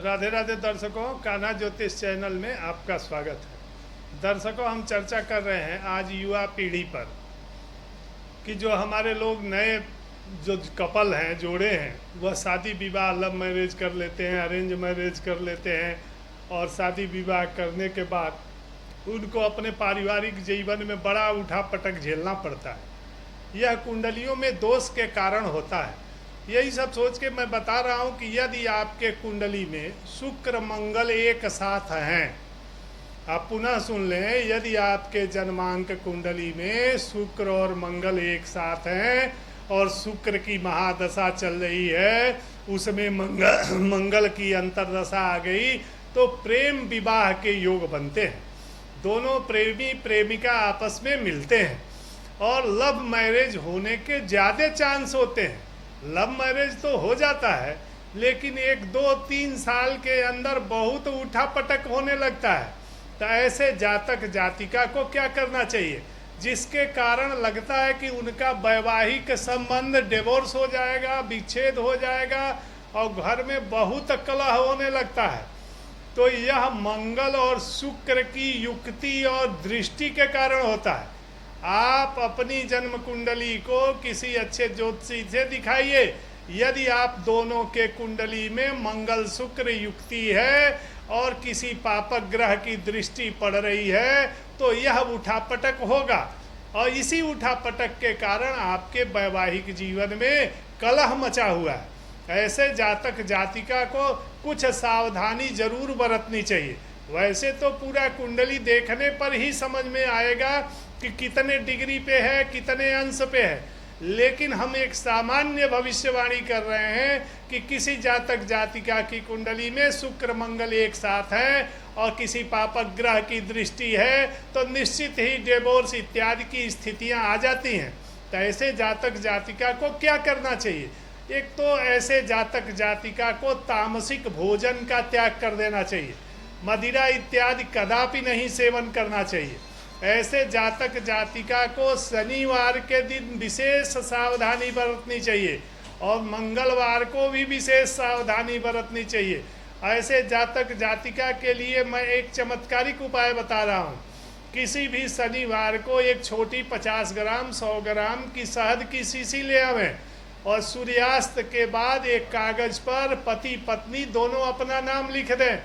राधे राधे दर्शकों, कान्हा ज्योतिष चैनल में आपका स्वागत है। दर्शकों, हम चर्चा कर रहे हैं आज युवा पीढ़ी पर कि जो हमारे लोग नए जो कपल हैं, जोड़े हैं, वह शादी विवाह लव मैरिज कर लेते हैं, अरेंज मैरिज कर लेते हैं और शादी विवाह करने के बाद उनको अपने पारिवारिक जीवन में बड़ा उठापटक झेलना पड़ता है। यह कुंडलियों में दोष के कारण होता है। यही सब सोच के मैं बता रहा हूं कि यदि आपके कुंडली में शुक्र मंगल एक साथ हैं, आप पुनः सुन लें, यदि आपके जन्मांक कुंडली में शुक्र और मंगल एक साथ हैं और शुक्र की महादशा चल रही है, उसमें मंगल की अंतर्दशा आ गई, तो प्रेम विवाह के योग बनते हैं। दोनों प्रेमी प्रेमिका आपस में मिलते हैं और लव मैरिज होने के ज़्यादा चांस होते हैं। लव मैरिज तो हो जाता है, लेकिन 1, 2, 3 साल के अंदर बहुत उठापटक होने लगता है। तो ऐसे जातक जातिका को क्या करना चाहिए, जिसके कारण लगता है कि उनका वैवाहिक संबंध डिवोर्स हो जाएगा, विच्छेद हो जाएगा और घर में बहुत कलह होने लगता है। तो यह मंगल और शुक्र की युक्ति और दृष्टि के कारण होता है। आप अपनी जन्म कुंडली को किसी अच्छे ज्योतिषी से दिखाइए। यदि आप दोनों के कुंडली में मंगल शुक्र युक्ति है और किसी पापक ग्रह की दृष्टि पड़ रही है, तो यह उठापटक होगा और इसी उठापटक के कारण आपके वैवाहिक जीवन में कलह मचा हुआ है। ऐसे जातक जातिका को कुछ सावधानी जरूर बरतनी चाहिए। वैसे तो पूरा कुंडली देखने पर ही समझ में आएगा कि कितने डिग्री पे है, कितने अंश पे है, लेकिन हम एक सामान्य भविष्यवाणी कर रहे हैं कि किसी जातक जातिका की कुंडली में शुक्र मंगल एक साथ है और किसी पापक ग्रह की दृष्टि है, तो निश्चित ही डिवोर्स इत्यादि की स्थितियां आ जाती हैं। तो ऐसे जातक जातिका को क्या करना चाहिए? एक तो ऐसे जातक जातिका को तामसिक भोजन का त्याग कर देना चाहिए। मदिरा इत्यादि कदापि नहीं सेवन करना चाहिए। ऐसे जातक जातिका को शनिवार के दिन विशेष सावधानी बरतनी चाहिए और मंगलवार को भी विशेष सावधानी बरतनी चाहिए। ऐसे जातक जातिका के लिए मैं एक चमत्कारिक उपाय बता रहा हूँ। किसी भी शनिवार को एक छोटी 50 ग्राम 100 ग्राम की शहद की शीशी ले आवें और सूर्यास्त के बाद एक कागज पर पति पत्नी दोनों अपना नाम लिख दें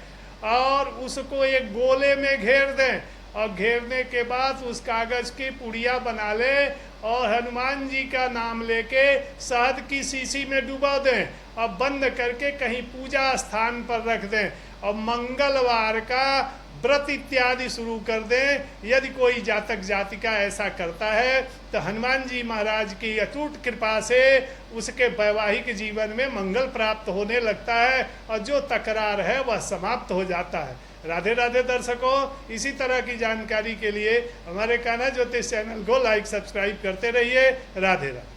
और उसको एक गोले में घेर दें और घेरने के बाद उस कागज की पुड़िया बना लें और हनुमान जी का नाम लेके शहद की शीशी में डुबा दें और बंद करके कहीं पूजा स्थान पर रख दें और मंगलवार का व्रत इत्यादि शुरू कर दें। यदि कोई जातक जातिका ऐसा करता है तो हनुमान जी महाराज की अटूट कृपा से उसके वैवाहिक जीवन में मंगल प्राप्त होने लगता है और जो तकरार है वह समाप्त हो जाता है। राधे राधे दर्शकों, इसी तरह की जानकारी के लिए हमारे कान्हा ज्योतिष चैनल को लाइक सब्सक्राइब करते रहिए। राधे राधे।